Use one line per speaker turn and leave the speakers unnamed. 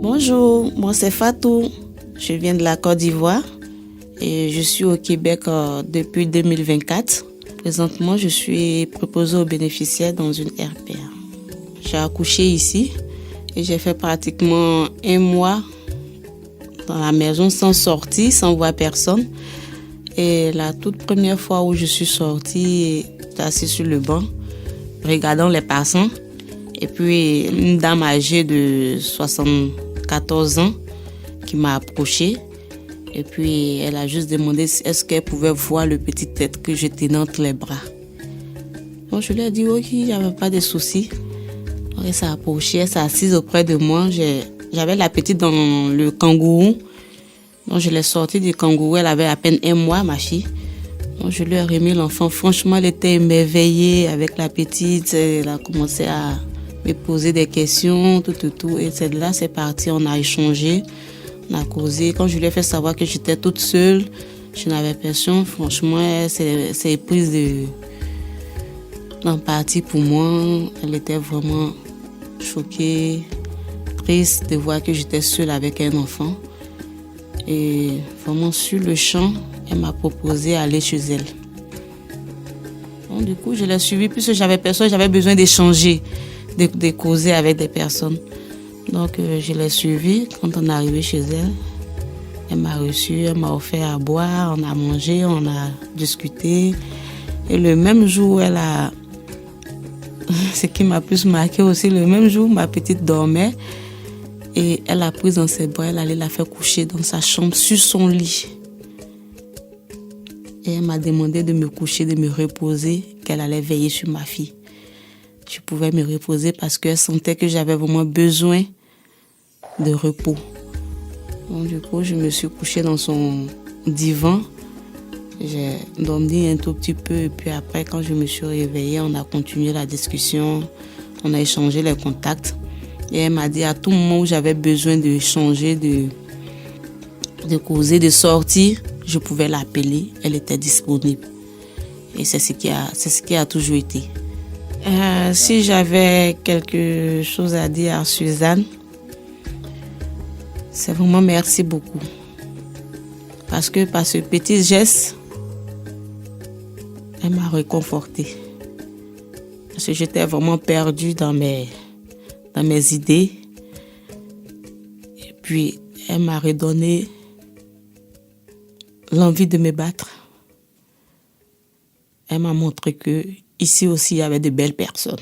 Bonjour, moi c'est Fatou. Je viens de la Côte d'Ivoire et je suis au Québec depuis 2024. Présentement, je suis préposée aux bénéficiaires dans une RPA. J'ai accouché ici et j'ai fait pratiquement 1 mois dans la maison sans sortir, sans voir personne. Et la toute première fois où je suis sortie, j'étais assise sur le banc, regardant les passants. Et puis une dame âgée de 74 ans qui m'a approchée. Et puis elle a juste demandé est-ce qu'elle pouvait voir le petit tête que je tenais entre les bras. Bon, je lui ai dit ok, il n'y avait pas de souci. Elle s'est approchée, elle s'est assise auprès de moi. J'avais la petite dans le kangourou. Donc je l'ai sortie du kangourou, elle avait à peine 1 mois, ma fille. Donc je lui ai remis l'enfant. Franchement, elle était émerveillée avec la petite. Elle a commencé à me poser des questions, tout. Et c'est de là, c'est parti, on a échangé, on a causé. Quand je lui ai fait savoir que j'étais toute seule, je n'avais personne, franchement, c'est prise d'empathie pour moi. Elle était vraiment choquée, triste de voir que j'étais seule avec un enfant. Et vraiment, sur le champ, elle m'a proposé d'aller chez elle. Bon, du coup, je l'ai suivie puisque j'avais personne, j'avais besoin d'échanger, de causer avec des personnes. Donc, je l'ai suivie. Quand on est arrivé chez elle, elle m'a reçue, elle m'a offert à boire, on a mangé, on a discuté. Et le même jour, elle a... Ce qui m'a plus marqué aussi, le même jour, ma petite dormait. Et elle a pris dans ses bras, elle allait la faire coucher dans sa chambre, sur son lit. Et elle m'a demandé de me coucher, de me reposer, qu'elle allait veiller sur ma fille. Je pouvais me reposer parce qu'elle sentait que j'avais vraiment besoin de repos. Donc, du coup, je me suis couchée dans son divan. J'ai dormi un tout petit peu et puis après, quand je me suis réveillée, on a continué la discussion, on a échangé les contacts. Et elle m'a dit à tout moment où j'avais besoin de changer, de causer, de sortir, je pouvais l'appeler, elle était disponible. Et c'est ce qui a toujours été. Si j'avais quelque chose à dire à Suzanne, c'est vraiment merci beaucoup. Parce que par ce petit geste, elle m'a réconfortée. Parce que j'étais vraiment perdue dans mes idées. Et puis, elle m'a redonné l'envie de me battre. Elle m'a montré que ici aussi, il y avait de belles personnes.